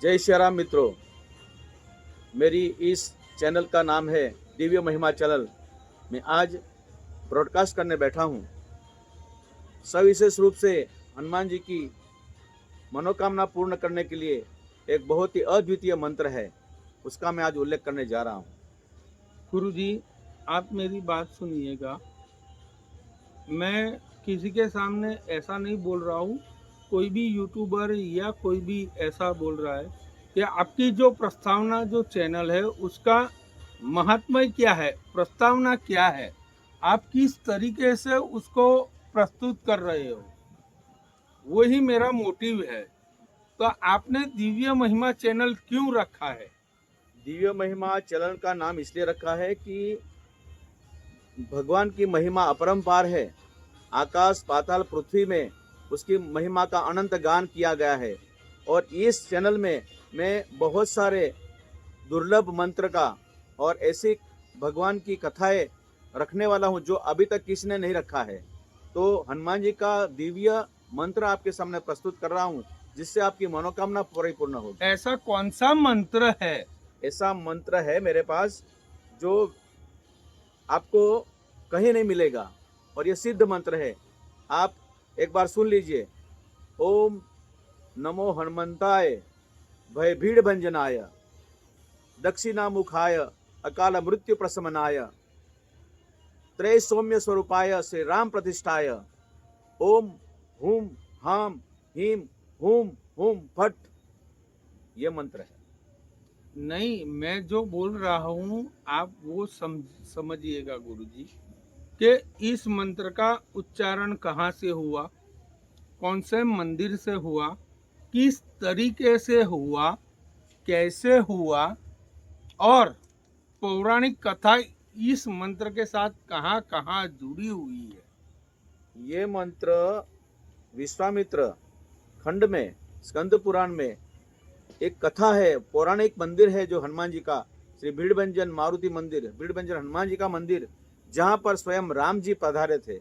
जय श्री राम मित्रों। मेरी इस चैनल का नाम है दिव्य महिमा चैनल। मैं आज ब्रॉडकास्ट करने बैठा हूँ। सविशेष रूप से हनुमान जी की मनोकामना पूर्ण करने के लिए एक बहुत ही अद्वितीय मंत्र है, उसका मैं आज उल्लेख करने जा रहा हूँ। गुरु जी, आप मेरी बात सुनिएगा। मैं किसी के सामने ऐसा नहीं बोल रहा हूँ, कोई भी यूट्यूबर या कोई भी ऐसा बोल रहा है कि आपकी जो प्रस्तावना जो चैनल है उसका महात्म्य क्या है, प्रस्तावना क्या है, आप किस तरीके से उसको प्रस्तुत कर रहे हो, वही मेरा मोटिव है। तो आपने दिव्य महिमा चैनल क्यों रखा है? दिव्य महिमा चैनल का नाम इसलिए रखा है कि भगवान की महिमा अपरंपार है। आकाश पाताल पृथ्वी में उसकी महिमा का अनंत गान किया गया है। और इस चैनल में मैं बहुत सारे दुर्लभ मंत्र का और ऐसी भगवान की कथाएं रखने वाला हूं जो अभी तक किसी ने नहीं रखा है। तो हनुमान जी का दिव्य मंत्र आपके सामने प्रस्तुत कर रहा हूं, जिससे आपकी मनोकामना परिपूर्ण होगी। ऐसा कौन सा मंत्र है? ऐसा मंत्र है मेरे पास जो आपको कहीं नहीं मिलेगा और ये सिद्ध मंत्र है। आप एक बार सुन लीजिए। ओम नमो हनुमंताय भय भीड़ भंजनाय दक्षिणामुखाय अकाल मृत्यु प्रशमनाय त्रय सौम्य स्वरूपाय श्री राम प्रतिष्ठाय ओम हुम हाम हीम हुम हुम फट। ये मंत्र है। नहीं, मैं जो बोल रहा हूँ आप वो समझिएगा गुरुजी कि इस मंत्र का उच्चारण कहाँ से हुआ, कौन से मंदिर से हुआ, किस तरीके से हुआ, कैसे हुआ, और पौराणिक कथा इस मंत्र के साथ कहाँ कहाँ जुड़ी हुई है। ये मंत्र विश्वामित्र खंड में स्कंद पुराण में एक कथा है, पौराणिक मंदिर है जो हनुमान जी का, श्री भीड़भंजन मारुति मंदिर, भीड़भंजन हनुमान जी का मंदिर, जहाँ पर स्वयं राम जी पधारे थे।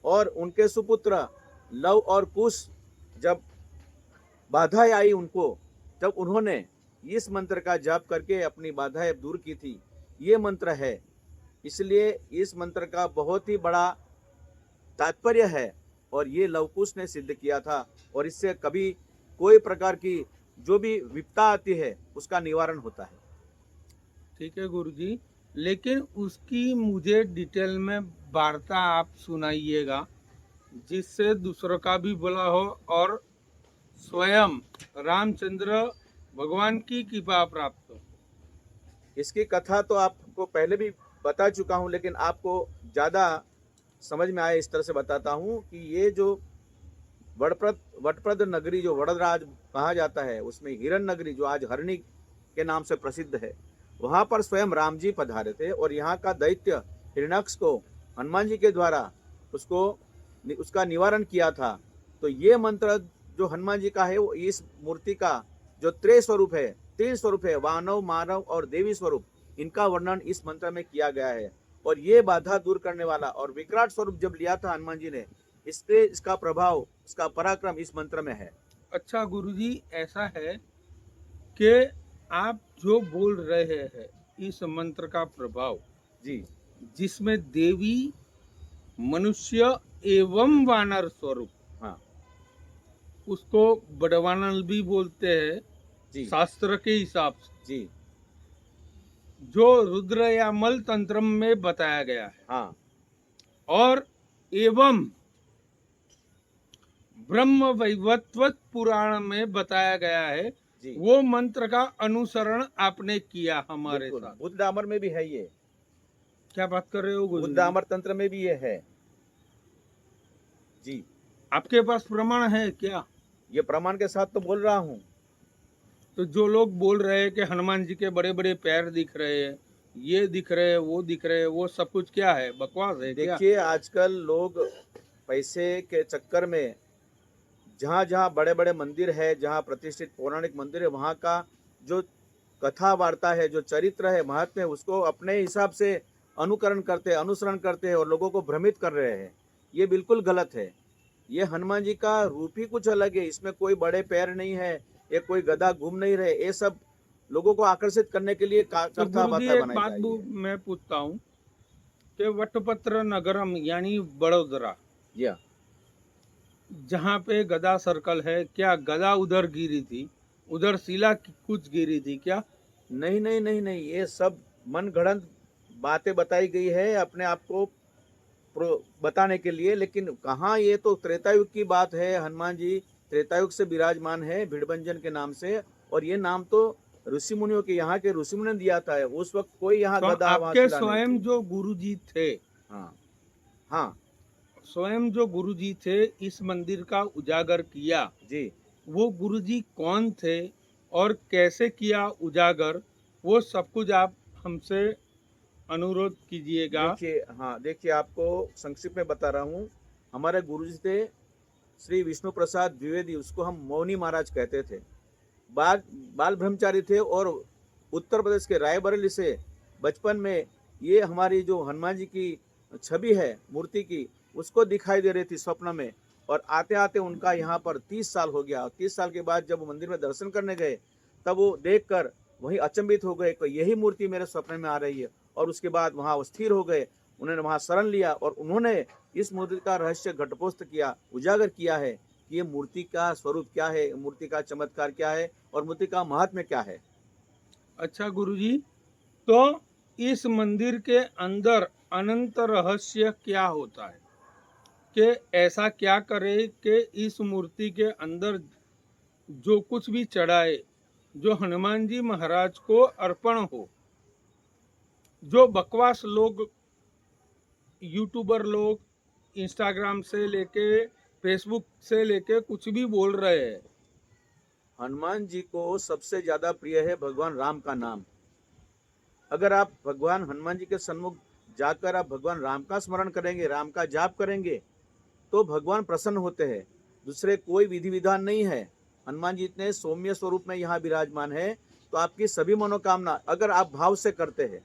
और उनके सुपुत्र लव और कुश जब बाधाएं आई उनको, तब उन्होंने इस मंत्र का जाप करके अपनी बाधाएं दूर की थी। ये मंत्र है, इसलिए इस मंत्र का बहुत ही बड़ा तात्पर्य है। और ये लवकुश ने सिद्ध किया था, और इससे कभी कोई प्रकार की जो भी विपदा आती है उसका निवारण होता है। ठीक है गुरुजी, लेकिन उसकी मुझे डिटेल में वार्ता आप सुनाइएगा, जिससे दूसरों का भी भला हो और स्वयं रामचंद्र भगवान की कृपा प्राप्त हो। इसकी कथा तो आपको पहले भी बता चुका हूँ, लेकिन आपको ज़्यादा समझ में आए इस तरह से बताता हूँ कि ये जो वटप्रद नगरी जो वड़दराज कहा जाता है, उसमें हिरण नगरी जो आज हरणी के नाम से प्रसिद्ध है, वहाँ पर स्वयं राम जी पधारे थे। और यहाँ का दैत्य हिरण्यक्ष को हनुमान जी के द्वारा उसका निवारण किया था। तो ये मंत्र जो हनुमान जी का है, वो इस मूर्ति का जो त्रय स्वरूप है, तीन स्वरूप है, मानव मानव और देवी स्वरूप, इनका वर्णन इस मंत्र में किया गया है। और ये बाधा दूर करने वाला और विकराट स्वरूप जब लिया था हनुमान जी ने, इसके इसका प्रभाव, इसका पराक्रम इस मंत्र में है। अच्छा गुरुजी, ऐसा है कि आप जो बोल रहे हैं इस मंत्र का प्रभाव जी, जिसमें देवी मनुष्य एवं वानर स्वरूप, हाँ उसको बड़वानल भी बोलते हैं जी, शास्त्र के हिसाब से, जी, जो रुद्र या मल तंत्र में बताया गया है, हाँ और एवं ब्रह्म वैवत्व पुराण में बताया गया है, जी, वो मंत्र का अनुसरण आपने किया हमारे बिल्कुल। साथ। बुद्ध डामर में भी है ये, क्या बात कर रहे हो बुद्ध गुरुजी? डामर तंत्र में भी ये है। जी, आपके पास प्रमाण है क्या? ये प्रमाण के साथ तो बोल रहा हूँ। तो जो लोग बोल रहे हैं कि हनुमान जी के बड़े बड़े पैर दिख रहे हैं, ये दिख रहे हैं, वो दिख रहे हैं, वो सब कुछ क्या है, बकवास है क्या? देखिए, आजकल लोग पैसे के चक्कर में जहाँ जहाँ बड़े बड़े मंदिर है, जहाँ प्रतिष्ठित पौराणिक मंदिर है, वहाँ का जो कथा वार्ता है, जो चरित्र है, महात्म्य है, उसको अपने हिसाब से अनुकरण करते हैं, अनुसरण करते हैं और लोगों को भ्रमित कर रहे हैं। ये बिल्कुल गलत है। ये हनुमान जी का रूप ही कुछ अलग है, इसमें कोई बड़े पैर नहीं है, ये कोई गधा घूम नहीं रहे, ये सब लोगों को आकर्षित करने के लिए तो कथा गुरुजी बातें एक बनाई बात जा रही है। मैं पूछता हूँ कि वटपत्र नगरम यानी बड़ोदरा, जी हाँ। जहाँ पे गदा सर्कल है, क्या गदा उधर गिरी थी? उधर शिला कुछ गिरी थी क्या? नहीं नहीं नहीं नहीं, ये सब मन गढ़ंत बातें बताई गई है अपने आप को बताने के लिए, लेकिन कहाँ, ये तो त्रेता युग की बात है। हनुमान जी त्रेता युग से विराजमान है भीड़भंजन के नाम से, और ये नाम तो ऋषि मुनियों के, यहाँ के ऋषि मुनि ने दिया था। उस वक्त कोई यहाँ तो गधा वहाँ आपके शिला नहीं स्वयं थी। जो गुरुजी थे, हाँ हाँ। स्वयं जो गुरुजी थे, इस मंदिर का उजागर किया, जी वो गुरुजी कौन थे और कैसे किया उजागर, वो सब कुछ आप हमसे अनुरोध कीजिएगा। देखिए, हाँ देखिए, आपको संक्षिप्त में बता रहा हूँ। हमारे गुरुजी थे श्री विष्णु प्रसाद द्विवेदी, उसको हम मौनी महाराज कहते थे। बाल बाल ब्रह्मचारी थे, और उत्तर प्रदेश के रायबरेली से बचपन में ये हमारी जो हनुमान जी की छवि है मूर्ति की, उसको दिखाई दे रही थी स्वप्न में। और आते आते उनका यहाँ पर 30 साल हो गया। 30 साल के बाद जब वो मंदिर में दर्शन करने गए, तब वो देखकर वहीं अचंभित हो गए कि यही मूर्ति मेरे स्वप्न में आ रही है। और उसके बाद वहाँ वो स्थिर हो गए, उन्होंने वहाँ शरण लिया, और उन्होंने इस मूर्ति का रहस्य घटपोस्त किया, उजागर किया है कि ये मूर्ति का स्वरूप क्या है, मूर्ति का चमत्कार क्या है, और मूर्ति का महात्म्य क्या है। अच्छा गुरुजी, तो इस मंदिर के अंदर अनंत रहस्य क्या होता है? कि ऐसा क्या करे कि इस मूर्ति के अंदर जो कुछ भी चढ़ाए, जो हनुमान जी महाराज को अर्पण हो। जो बकवास लोग, यूट्यूबर लोग, इंस्टाग्राम से लेके फेसबुक से लेके कुछ भी बोल रहे हैं, हनुमान जी को सबसे ज्यादा प्रिय है भगवान राम का नाम। अगर आप भगवान हनुमान जी के सन्मुख जाकर आप भगवान राम का स्मरण करेंगे, राम का जाप करेंगे, तो भगवान प्रसन्न होते हैं। दूसरे कोई विधि विधान नहीं है। हनुमान जी इतने सौम्य स्वरूप में यहाँ विराजमान है, तो आपकी सभी मनोकामना अगर आप भाव से करते हैं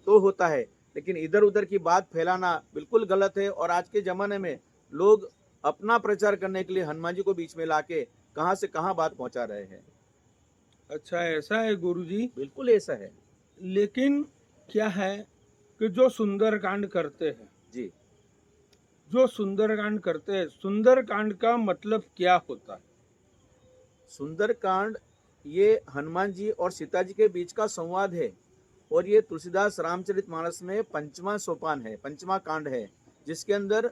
तो होता है। लेकिन इधर उधर की बात फैलाना बिल्कुल गलत है, और आज के जमाने में लोग अपना प्रचार करने के लिए हनुमान जी को बीच में लाके कहाँ से कहाँ बात पहुंचा रहे हैं। अच्छा ऐसा है गुरुजी। बिल्कुल ऐसा है। लेकिन क्या है कि जो सुंदरकांड करते हैं, जी, जो सुंदरकांड करते हैं, सुंदरकांड का मतलब क्या होता है? सुंदरकांड ये हनुमान जी और सीता जी के बीच का संवाद है, और ये तुलसीदास रामचरितमानस में पंचमा सोपान है, पंचमा कांड है, जिसके अंदर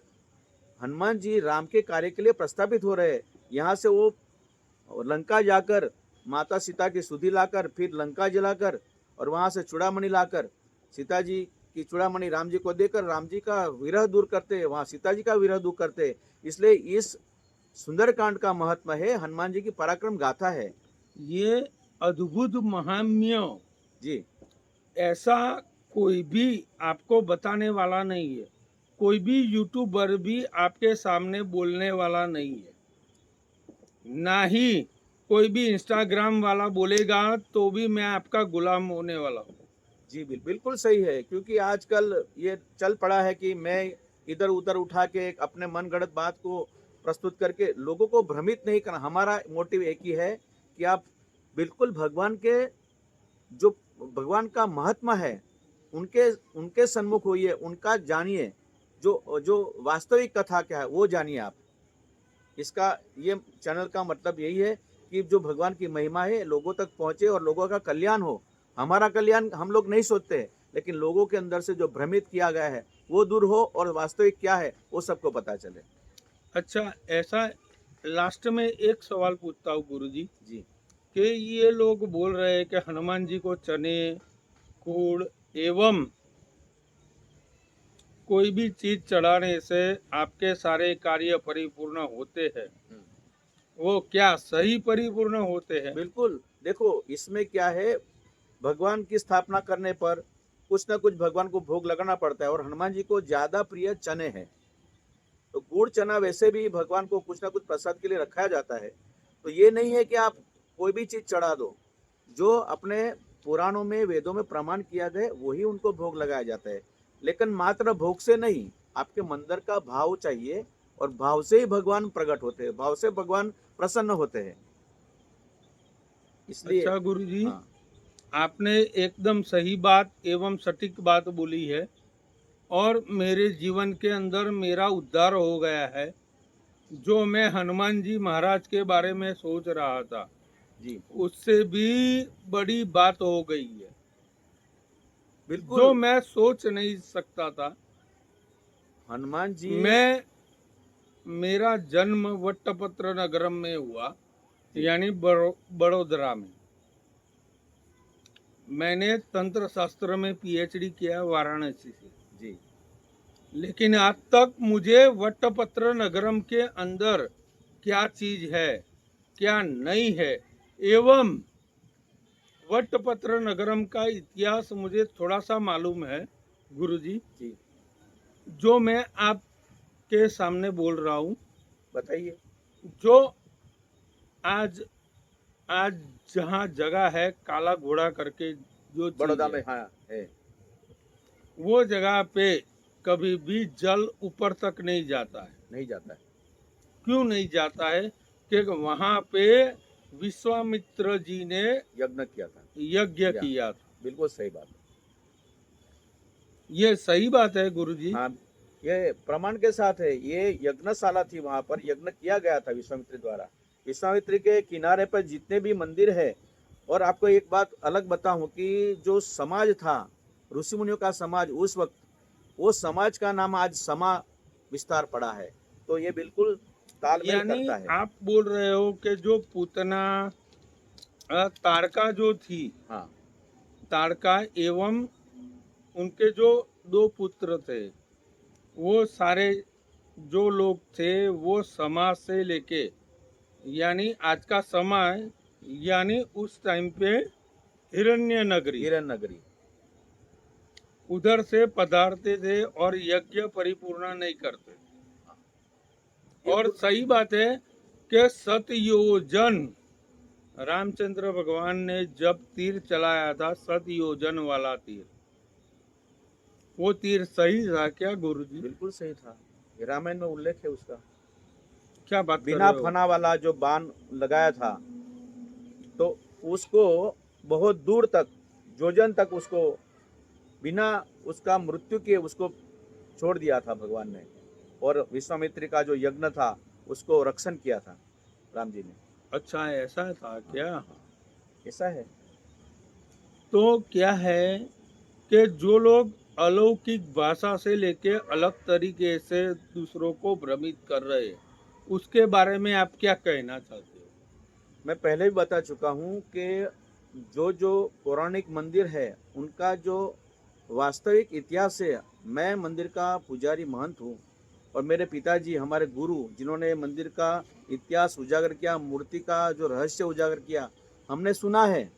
हनुमान जी राम के कार्य के लिए प्रस्थापित हो रहे हैं। यहाँ से वो लंका जाकर माता सीता की सुधि लाकर, फिर लंका जलाकर, और वहाँ से चूड़ामणि लाकर सीता जी की चूड़ामणि राम जी को देकर राम जी का विरह दूर करते, वहाँ सीता जी का विरह दूर करते। इसलिए इस सुंदरकांड का महत्व है, हनुमान जी की पराक्रम गाथा है। ये अद्भुत महात्म्य जी ऐसा कोई भी आपको बताने वाला नहीं है, कोई भी यूट्यूबर भी आपके सामने बोलने वाला नहीं है, ना ही कोई भी इंस्टाग्राम वाला बोलेगा तो भी मैं आपका गुलाम होने वाला हूँ। जी बिल्कुल सही है, क्योंकि आजकल ये चल पड़ा है कि मैं इधर उधर उठा के एक अपने मन गढ़ंत बात को प्रस्तुत करके लोगों को भ्रमित नहीं करना। हमारा मोटिव एक ही है कि आप बिल्कुल भगवान के, जो भगवान का महात्मा है, उनके उनके सन्मुख होइए, उनका जानिए, जो जो वास्तविक कथा क्या है वो जानिए आप। इसका, ये चैनल का मतलब यही है कि जो भगवान की महिमा है लोगों तक पहुंचे और लोगों का कल्याण हो। हमारा कल्याण हम लोग नहीं सोचते, लेकिन लोगों के अंदर से जो भ्रमित किया गया है वो दूर हो, और वास्तविक क्या है वो सबको पता चले। अच्छा ऐसा, लास्ट में एक सवाल पूछता हूँ गुरुजी, जी कि ये लोग बोल रहे हैं कि हनुमान जी को चने, गुड़ एवं कोई भी चीज चढ़ाने से आपके सारे कार्य परिपूर्ण होते हैं, वो क्या सही परिपूर्ण होते हैं? बिल्कुल। देखो इसमें क्या है, भगवान की स्थापना करने पर कुछ ना कुछ भगवान को भोग लगाना पड़ता है, और हनुमान जी को ज्यादा प्रिय चने हैं, तो गुड़ चना वैसे भी भगवान को कुछ ना कुछ प्रसाद के लिए रखाया जाता है। तो ये नहीं है कि आप कोई भी चीज चढ़ा दो, जो अपने पुराणों में वेदों में प्रमाण किया गया वही उनको भोग लगाया जाता है। लेकिन मात्र भोग से नहीं, आपके मंदिर का भाव चाहिए, और भाव से ही भगवान प्रकट होते हैं, भाव से भगवान प्रसन्न होते हैं। इसलिए अच्छा गुरु जी, हाँ आपने एकदम सही बात एवं सटीक बात बोली है और मेरे जीवन के अंदर मेरा उद्धार हो गया है। जो मैं हनुमान जी महाराज के बारे में सोच रहा था जी उससे भी बड़ी बात हो गई है। जो बिल्कुल। मैं सोच नहीं सकता था। हनुमान जी मैं मेरा जन्म वट्टपत्र नगरम में हुआ, जी यानी बड़ोदरा में। मैंने तंत्र शास्त्र में पीएचडी किया वाराणसी से। जी लेकिन आज तक मुझे वट्टपत्र नगरम के अंदर क्या चीज है, क्या नहीं है, एवं वट्टपत्र नगरम का इतिहास मुझे थोड़ा सा मालूम है गुरुजी। जी जो मैं आपके सामने बोल रहा हूँ। बताइए। जो आज आज जहाँ जगह है काला घोड़ा करके जो चीज बड़ौदा है, में हाँ है। वो जगह पे कभी भी जल ऊपर तक नहीं जाता है। नहीं जाता है। क्यों नहीं जाता है? क्योंकि वहां पे विश्वामित्र जी ने यज्ञ किया था। यज्ञ या किया था। बिल्कुल सही बात है। ये सही बात है गुरुजी। हाँ ये प्रमाण के साथ है। ये यज्ञशाला थी, वहां पर यज्ञ किया गया था विश्वामित्र द्वारा। विश्वामित्र के किनारे पर जितने भी मंदिर है। और आपको एक बात अलग बताऊं कि जो समाज था ऋषि मुनियों का समाज उस वक्त, वो समाज का नाम आज समा विस्तार पड़ा है। तो ये बिल्कुल तालमेल यानी करता है। आप बोल रहे हो कि जो पूतना तारका जो थी, हाँ तारका एवं उनके जो दो पुत्र थे, वो सारे जो लोग थे वो समाज से लेके, यानी आज का समय, यानी उस टाइम पे हिरण्य नगरी, हिरन नगरी। उधर से पधारते थे और यज्ञ परिपूर्ण नहीं करते। ये और सही बात है कि सतयोजन रामचंद्र भगवान ने जब तीर चलाया था, सतयोजन वाला तीर, वो तीर सही था क्या गुरुजी? बिल्कुल सही था। ये रामायण में उल्लेख है उसका। क्या बात कर बिना रहे हो? फना वाला जो बाण लगाया था, तो उसको बहुत दूर तक, जोजन तक उसको बिना उसका मृत्यु के उसको छोड़ दिया था भगवान ने। और विश्वामित्र का जो यज्ञ था उसको रक्षण किया था राम जी ने। अच्छा ऐसा था हाँ, क्या? हाँ, ऐसा है। तो क्या है कि जो लोग अलौकिक भाषा से लेके अलग तरीके से दूसरों को भ्रमित कर रहे हैं, उसके बारे में आप क्या कहना चाहते हो? मैं पहले भी बता चुका हूँ कि जो जो पौराणिक मंदिर है उनका जो वास्तविक इतिहास है। मैं मंदिर का पुजारी महंत हूँ और मेरे पिताजी हमारे गुरु जिन्होंने मंदिर का इतिहास उजागर किया, मूर्ति का जो रहस्य उजागर किया, हमने सुना है।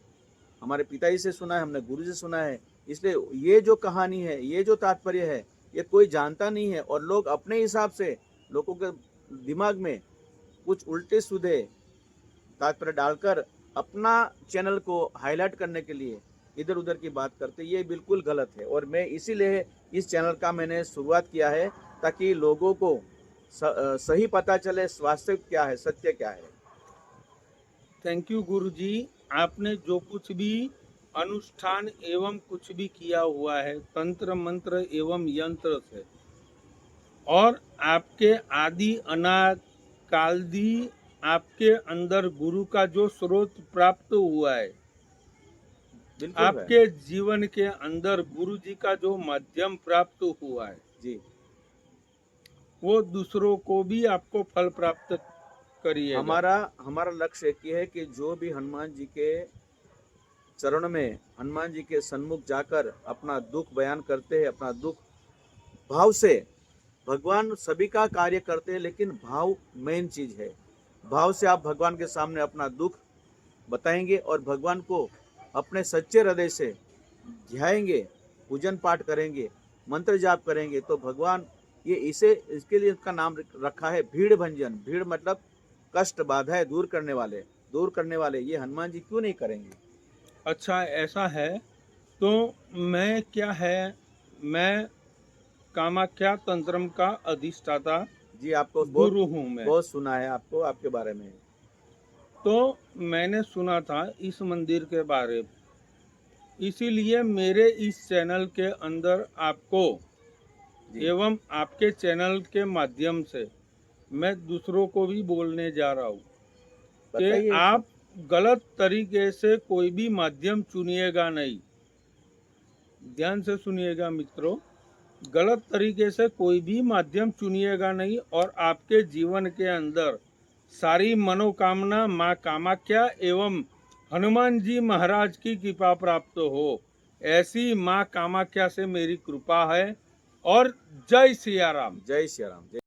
हमारे पिताजी से सुना है, हमने गुरु से सुना है। इसलिए ये जो कहानी है, ये जो तात्पर्य है, ये कोई जानता नहीं है। और लोग अपने हिसाब से लोगों के दिमाग में कुछ उल्टे सीधे तात्पर्य डालकर अपना चैनल को हाईलाइट करने के लिए इधर उधर की बात करते, ये बिल्कुल गलत है। और मैं इसीलिए इस चैनल का मैंने शुरुआत किया है ताकि लोगों को सही पता चले वास्तविक क्या है, सत्य क्या है। थैंक यू गुरुजी। आपने जो कुछ भी अनुष्ठान एवं कुछ भी किया हुआ है तंत्र मंत्र एवं यंत्र से, और आपके आदि अनाद कालदी आपके अंदर गुरु का जो स्रोत प्राप्त हुआ है, बिल्कुल है। आपके जीवन के अंदर गुरु जी का जो माध्यम प्राप्त हुआ है, जी वो दूसरों को भी आपको फल प्राप्त करिएगा। हमारा हमारा लक्ष्य एक ही है कि जो भी हनुमान जी के चरण में, हनुमान जी के सन्मुख जाकर अपना दुख बयान करते हैं, अपना दुख भाव से, भगवान सभी का कार्य करते हैं लेकिन भाव मेन चीज है। भाव से आप भगवान के सामने अपना दुख बताएंगे और भगवान को अपने सच्चे हृदय से ध्याएंगे, पूजन पाठ करेंगे, मंत्र जाप करेंगे, तो भगवान ये इसे इसके लिए इसका नाम रखा है भीड़ भंजन। भीड़ मतलब कष्ट बाधाएं दूर करने वाले ये हनुमान जी क्यों नहीं करेंगे। अच्छा ऐसा है तो मैं क्या है, मैं कामाख्या तंत्रम का अधिष्ठाता जी आपको बहुत गुरु हूँ मैं। बहुत सुना है आपको आपके बारे में। तो मैंने सुना था इस मंदिर के बारे में, इसीलिए मेरे इस चैनल के अंदर आपको जी एवं आपके चैनल के माध्यम से मैं दूसरों को भी बोलने जा रहा हूँ कि बताइए। आप गलत तरीके से कोई भी माध्यम चुनिएगा नहीं। ध्यान से सुनिएगा मित्रों, गलत तरीके से कोई भी माध्यम चुनिएगा नहीं और आपके जीवन के अंदर सारी मनोकामना माँ कामाख्या एवं हनुमान जी महाराज की कृपा प्राप्त हो, ऐसी माँ कामाख्या से मेरी कृपा है। और जय सिया राम। जय श्री राम।